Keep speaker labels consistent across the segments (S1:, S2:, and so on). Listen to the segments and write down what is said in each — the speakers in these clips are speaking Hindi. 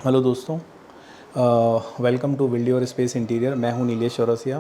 S1: हेलो दोस्तों, welcome to build your space interior. मैं हूं नीलेश चौरसिया।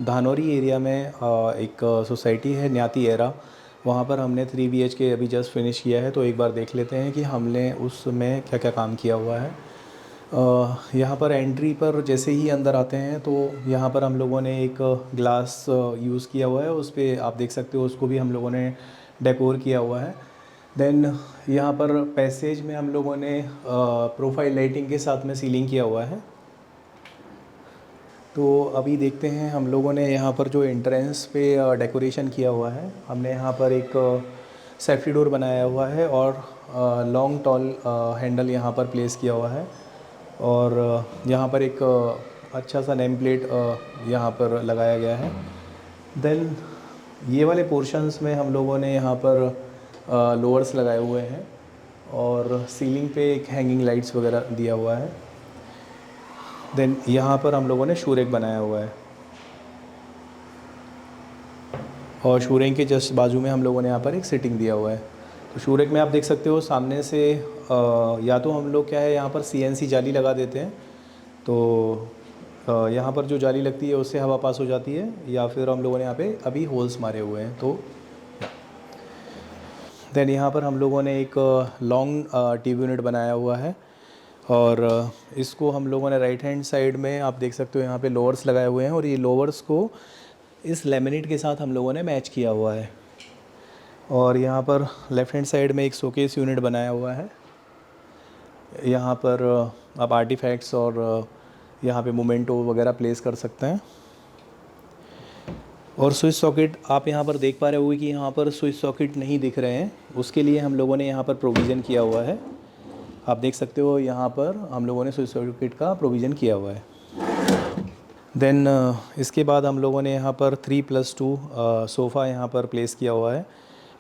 S1: धानोरी एरिया में एक सोसाइटी है न्याती एरा। वहां पर हमने 3 BHK अभी जस्ट फिनिश किया है, तो एक बार देख लेते हैं कि हमने उसमें क्या क्या काम किया हुआ है। यहाँ पर एंट्री पर जैसे ही अंदर आते हैं तो यहाँ पर हम लोगों ने एक ग्लास यूज़ किया हुआ है, उस पर आप देख सकते हो, उसको भी हम लोगों ने डेकोर किया हुआ है। देन यहाँ पर पैसेज में हम लोगों ने प्रोफाइल लाइटिंग के साथ में सीलिंग किया हुआ है। तो अभी देखते हैं हम लोगों ने यहाँ पर जो एंट्रेंस पे डेकोरेशन किया हुआ है, हमने यहाँ पर एक सेफ्टी डोर बनाया हुआ है और लॉन्ग टॉल हैंडल यहाँ पर प्लेस किया हुआ है। और यहाँ पर एक अच्छा सा नेम प्लेट यहाँ पर लगाया गया है। देन ये वाले पोर्शंस में हम लोगों ने यहाँ पर लोअर्स लगाए हुए हैं और सीलिंग पे एक हैंगिंग लाइट्स वगैरह दिया हुआ है। देन यहाँ पर हम लोगों ने शूरेक बनाया हुआ है और शूरेक के जस्ट बाजू में हम लोगों ने यहाँ पर एक सिटिंग दिया हुआ है। तो शूरेक में आप देख सकते हो सामने से या तो हम लोग क्या है यहाँ पर CNC जाली लगा देते हैं, तो यहाँ पर जो जाली लगती है उससे हवा पास हो जाती है, या फिर हम लोगों ने यहाँ पे अभी होल्स मारे हुए हैं। तो देन यहाँ पर हम लोगों ने एक लॉन्ग टीवी यूनिट बनाया हुआ है और इसको हम लोगों ने राइट हैंड साइड में आप देख सकते हो यहाँ पे लोअर्स लगाए हुए हैं और ये लोअर्स को इस लेमिनेट के साथ हम लोगों ने मैच किया हुआ है। और यहाँ पर लेफ़्ट हैंड साइड में एक शोकेस यूनिट बनाया हुआ है। यहाँ पर आप आर्टिफैक्ट्स और यहाँ पे मोमेंटो वगैरह प्लेस कर सकते हैं। और स्विच सॉकेट आप यहाँ पर देख पा रहे होंगे कि यहाँ पर स्विच सॉकेट नहीं दिख रहे हैं, उसके लिए हम लोगों ने यहाँ पर प्रोविज़न किया हुआ है। आप देख सकते हो यहाँ पर हम लोगों ने स्विच सॉकेट का प्रोविज़न किया हुआ है। देन इसके बाद हम लोगों ने यहाँ पर 3+2 सोफ़ा यहाँ पर प्लेस किया हुआ है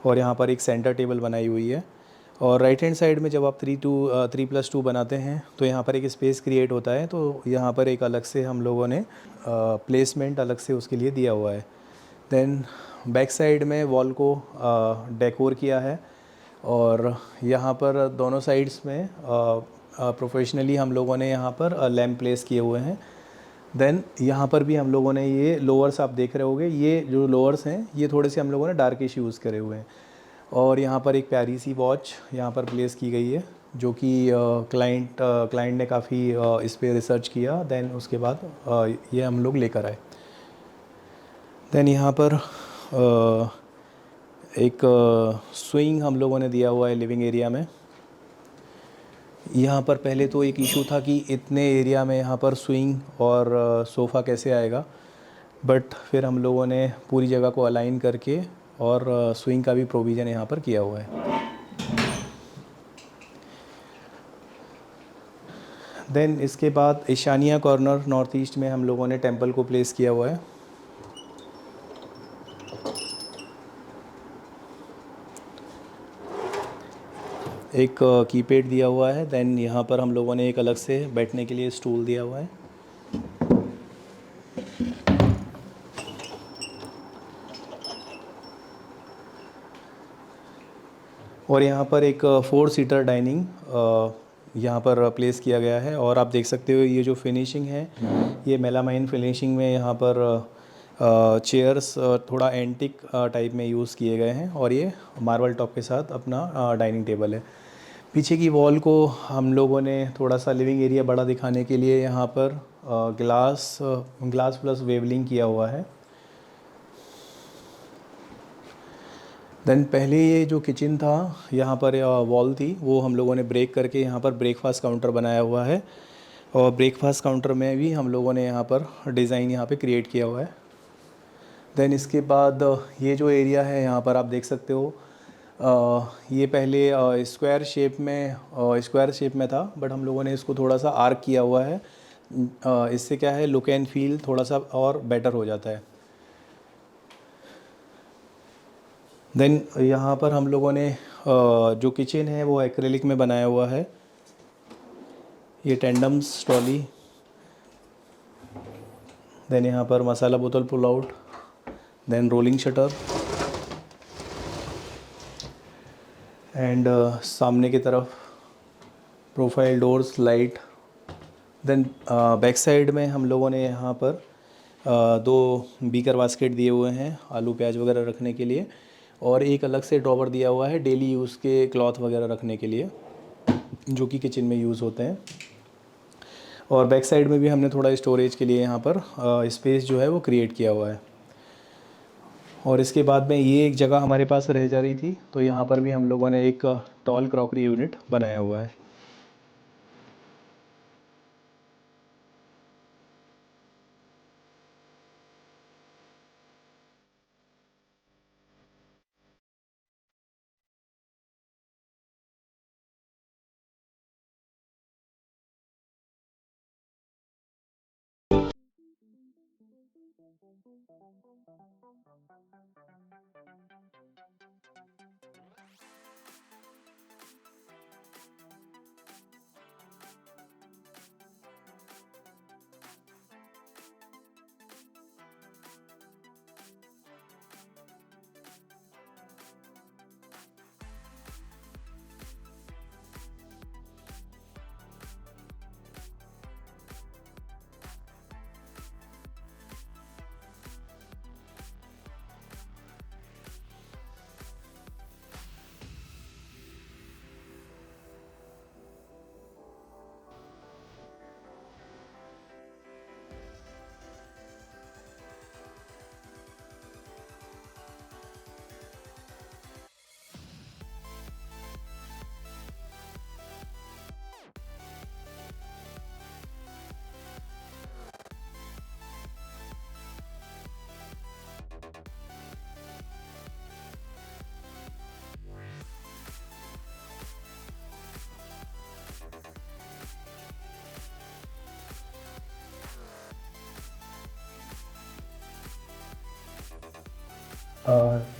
S1: और यहाँ पर एक सेंटर टेबल बनाई हुई है। और राइट हैंड साइड में जब आप 3+2 बनाते हैं तो यहाँ पर एक स्पेस क्रिएट होता है, तो यहाँ पर एक अलग से हम लोगों ने प्लेसमेंट अलग से उसके लिए दिया हुआ है। देन बैक साइड में वॉल को डेकोर किया है और यहाँ पर दोनों साइड्स में प्रोफेशनली हम लोगों ने यहाँ पर लैम्प प्लेस किए हुए हैं। देन यहाँ पर भी हम लोगों ने ये लोअर्स आप देख रहे होंगे, ये जो लोअर्स हैं ये थोड़े से हम लोगों ने डार्किश यूज़ करे हुए हैं। और यहाँ पर एक प्यारी सी वॉच यहाँ पर प्लेस की गई है, जो कि क्लाइंट ने काफ़ी इस पर रिसर्च किया, देन उसके बाद ये हम लोग लेकर आए। देन यहाँ पर एक स्विंग हम लोगों ने दिया हुआ है लिविंग एरिया में। यहाँ पर पहले तो एक इशू था कि इतने एरिया में यहाँ पर स्विंग और सोफ़ा कैसे आएगा, बट फिर हम लोगों ने पूरी जगह को अलाइन करके और स्विंग का भी प्रोविज़न यहाँ पर किया हुआ है। देन इसके बाद ईशानिया कॉर्नर नॉर्थ ईस्ट में हम लोगों ने टेंपल को प्लेस किया हुआ है। एक कीपैड दिया हुआ है। देन यहाँ पर हम लोगों ने एक अलग से बैठने के लिए स्टूल दिया हुआ है। और यहाँ पर एक 4 सीटर डाइनिंग यहाँ पर प्लेस किया गया है। और आप देख सकते हो ये जो फिनिशिंग है ये मेलामाइन फिनिशिंग में यहाँ पर चेयर्स थोड़ा एंटिक टाइप में यूज़ किए गए हैं और ये मार्बल टॉप के साथ अपना डाइनिंग टेबल है। पीछे की वॉल को हम लोगों ने थोड़ा सा लिविंग एरिया बड़ा दिखाने के लिए यहाँ पर ग्लास प्लस वेवलिंग किया हुआ है। देन पहले ये जो किचन था यहाँ पर वॉल थी, वो हम लोगों ने ब्रेक करके यहाँ पर ब्रेकफास्ट काउंटर बनाया हुआ है और ब्रेकफास्ट काउंटर में भी हम लोगों ने यहाँ पर डिज़ाइन यहाँ पे क्रिएट किया हुआ है। देन इसके बाद ये जो एरिया है यहाँ पर आप देख सकते हो, ये पहले स्क्वायर शेप में था, बट हम लोगों ने इसको थोड़ा सा आर्क किया हुआ है। इससे क्या है, लुक एंड फील थोड़ा सा और बेटर हो जाता है। देन यहाँ पर हम लोगों ने जो किचन है वो एक्रेलिक में बनाया हुआ है। ये टेंडम्स ट्रॉली। देन यहाँ पर मसाला बोतल pull out, then rolling shutter and सामने की तरफ profile doors, light. Then back side में हम लोगों ने यहाँ पर दो बीकर बास्केट दिए हुए हैं आलू प्याज वगैरह रखने के लिए, और एक अलग से ड्रॉवर दिया हुआ है डेली यूज़ के क्लॉथ वगैरह रखने के लिए जो कि किचन में यूज़ होते हैं। और बैक साइड में भी हमने थोड़ा स्टोरेज के लिए यहाँ पर स्पेस जो है वो क्रिएट किया हुआ है। और इसके बाद में ये एक जगह हमारे पास रह जा रही थी, तो यहाँ पर भी हम लोगों ने एक टॉल क्रॉकरी यूनिट बनाया हुआ है।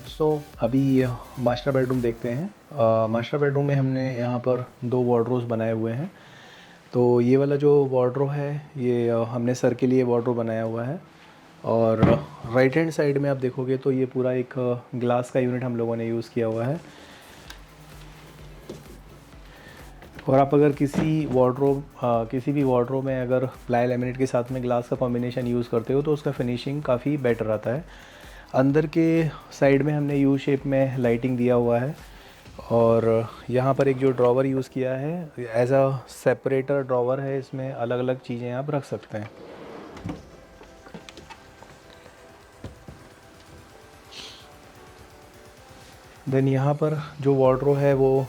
S1: सो अभी मास्टर बेडरूम देखते हैं। मास्टर बेडरूम में हमने यहाँ पर दो वार्डरोब्स बनाए हुए हैं। तो ये वाला जो वार्डरोब है ये हमने सर के लिए वार्डरोब बनाया हुआ है। और राइट हैंड साइड में आप देखोगे तो ये पूरा एक ग्लास का यूनिट हम लोगों ने यूज़ किया हुआ है। और आप अगर किसी भी वार्डरोब में अगर प्लाई लैमिनेट के साथ में ग्लास का कॉम्बिनेशन यूज़ करते हो तो उसका फिनिशिंग काफ़ी बेटर आता है। अंदर के साइड में हमने यू शेप में लाइटिंग दिया हुआ है। और यहाँ पर एक जो ड्रॉवर यूज़ किया है एज अ सेपरेटर ड्रॉवर है, इसमें अलग अलग चीज़ें आप रख सकते हैं। देन यहाँ पर जो वार्डरोब है वो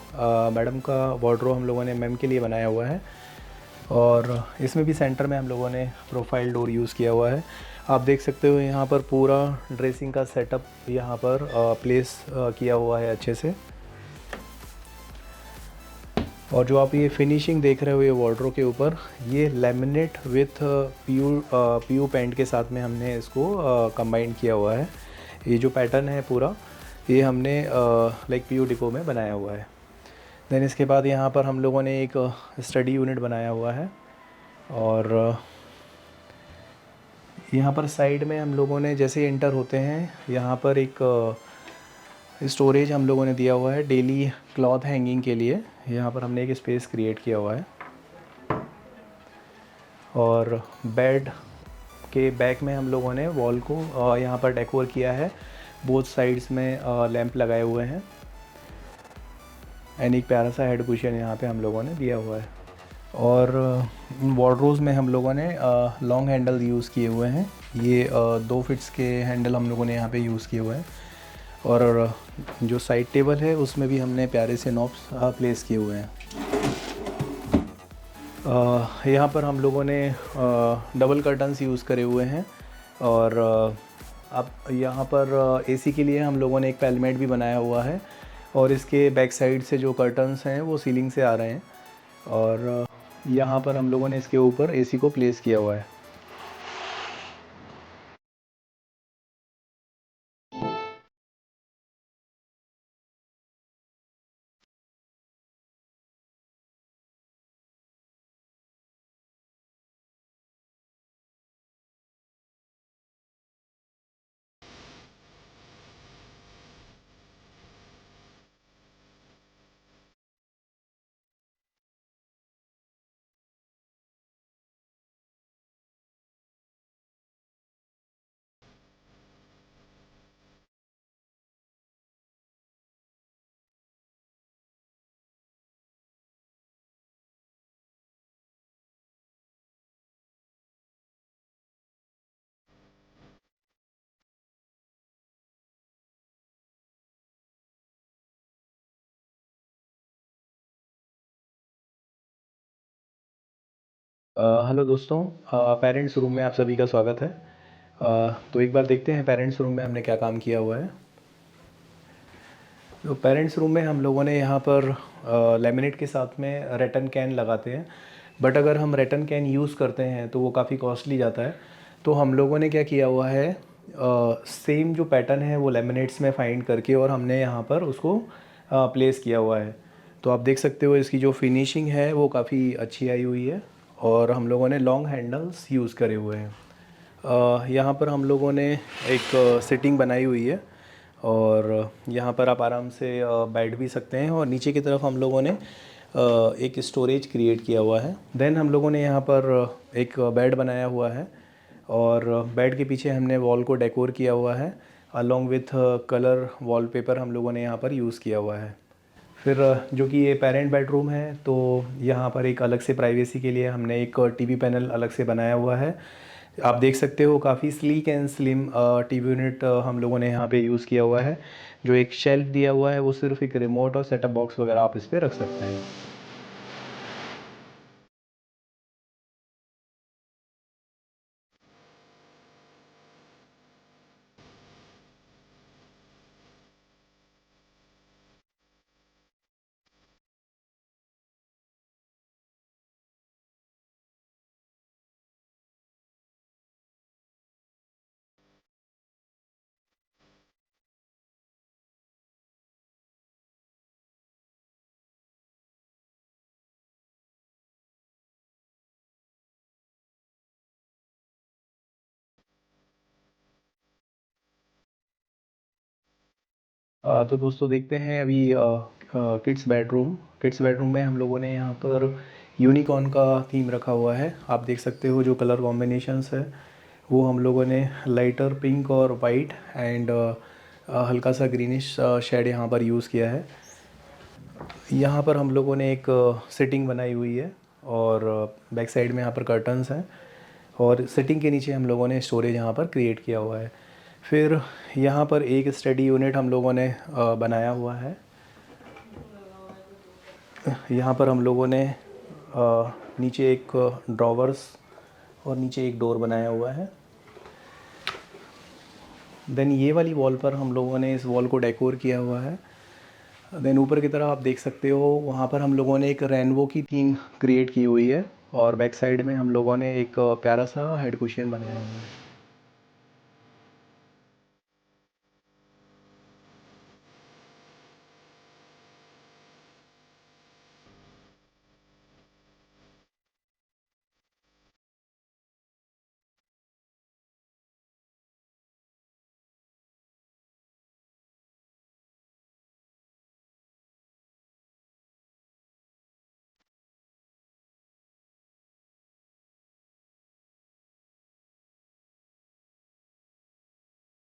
S1: मैडम का वार्डरोब हम लोगों ने मैम के लिए बनाया हुआ है। और इसमें भी सेंटर में हम लोगों ने प्रोफाइल डोर यूज़ किया हुआ है। आप देख सकते हो यहाँ पर पूरा ड्रेसिंग का सेटअप यहाँ पर प्लेस किया हुआ है अच्छे से। और जो आप ये फिनिशिंग देख रहे हो ये वार्डरोब के ऊपर, ये लेमिनेट विथ पीयू पेंट के साथ में हमने इसको कंबाइन किया हुआ है। ये जो पैटर्न है पूरा ये हमने लाइक पीयू डिको में बनाया हुआ है। देन इसके बाद यहाँ पर हम लोगों ने एक स्टडी यूनिट बनाया हुआ है। और यहाँ पर साइड में हम लोगों ने जैसे एंटर होते हैं यहाँ पर एक स्टोरेज हम लोगों ने दिया हुआ है डेली क्लॉथ हैंगिंग के लिए। यहाँ पर हमने एक स्पेस क्रिएट किया हुआ है। और बेड के बैक में हम लोगों ने वॉल को यहाँ पर डेकोर किया है। बोथ साइड्स में लैंप लगाए हुए हैं एंड एक प्यारा सा हेड कुशन यहाँ पे हम लोगों ने दिया हुआ है। और वार्डरोब्स में हम लोगों ने लॉन्ग हैंडल यूज़ किए हुए हैं। ये 2 फिट्स के हैंडल हम लोगों ने यहाँ पे यूज़ किए हुए हैं। और जो साइड टेबल है उसमें भी हमने प्यारे से नॉब्स प्लेस किए हुए हैं। यहाँ पर हम लोगों ने डबल कर्टन्स यूज़ करे हुए हैं। और अब यहाँ पर एसी के लिए हम लोगों ने एक पेलमेट भी बनाया हुआ है। और इसके बैक साइड से जो कर्टन्स हैं वो सीलिंग से आ रहे हैं। और यहाँ पर हम लोगों ने इसके ऊपर एसी को प्लेस किया हुआ है। हेलो दोस्तों, पेरेंट्स रूम में आप सभी का स्वागत है। तो एक बार देखते हैं पेरेंट्स रूम में हमने क्या काम किया हुआ है। तो पेरेंट्स रूम में हम लोगों ने यहाँ पर लेमिनेट के साथ में रेटन कैन लगाते हैं। बट अगर हम रेटन कैन यूज़ करते हैं तो वो काफ़ी कॉस्टली जाता है। तो हम लोगों ने क्या किया हुआ है, सेम जो पैटर्न है वो लेमिनेट्स में फाइंड करके और हमने यहाँ पर उसको प्लेस किया हुआ है। तो आप देख सकते हो इसकी जो फिनिशिंग है वो काफ़ी अच्छी आई हुई है और हम लोगों ने लॉन्ग हैंडल्स यूज़ करे हुए हैं। यहाँ पर हम लोगों ने एक सिटिंग बनाई हुई है और यहाँ पर आप आराम से बैठ भी सकते हैं और नीचे की तरफ हम लोगों ने एक स्टोरेज क्रिएट किया हुआ है। देन हम लोगों ने यहाँ पर एक बेड बनाया हुआ है और बेड के पीछे हमने वॉल को डेकोर किया हुआ है अलोंग विथ कलर वॉलपेपर हम लोगों ने यहाँ पर यूज़ किया हुआ है। फिर जो कि ये पेरेंट बेडरूम है तो यहाँ पर एक अलग से प्राइवेसी के लिए हमने एक टीवी पैनल अलग से बनाया हुआ है। आप देख सकते हो काफ़ी sleek and slim TV unit हम लोगों ने यहाँ पे यूज़ किया हुआ है। जो एक शेल्फ दिया हुआ है वो सिर्फ एक रिमोट और सेटअप बॉक्स वगैरह आप इस पर रख सकते हैं। तो दोस्तों देखते हैं अभी किड्स बेडरूम में हम लोगों ने यहाँ पर यूनिकॉर्न का थीम रखा हुआ है। आप देख सकते हो जो कलर कॉम्बिनेशंस है वो हम लोगों ने लाइटर पिंक और वाइट एंड हल्का सा ग्रीनिश शेड यहाँ पर यूज़ किया है। यहाँ पर हम लोगों ने एक सिटिंग बनाई हुई है और बैक साइड में यहाँ पर कर्टन्स हैं और सिटिंग के नीचे हम लोगों ने स्टोरेज यहाँ पर क्रिएट किया हुआ है। फिर यहाँ पर एक स्टडी यूनिट हम लोगों ने बनाया हुआ है। यहाँ पर हम लोगों ने नीचे एक ड्रॉवर्स और नीचे एक डोर बनाया हुआ है। देन ये वाली वॉल पर हम लोगों ने इस वॉल को डेकोर किया हुआ है। देन ऊपर की तरफ आप देख सकते हो वहाँ पर हम लोगों ने एक रेनबो की थीम क्रिएट की हुई है और बैक साइड में हम लोगों ने एक प्यारा सा हेड कुशन बनाया हुआ है।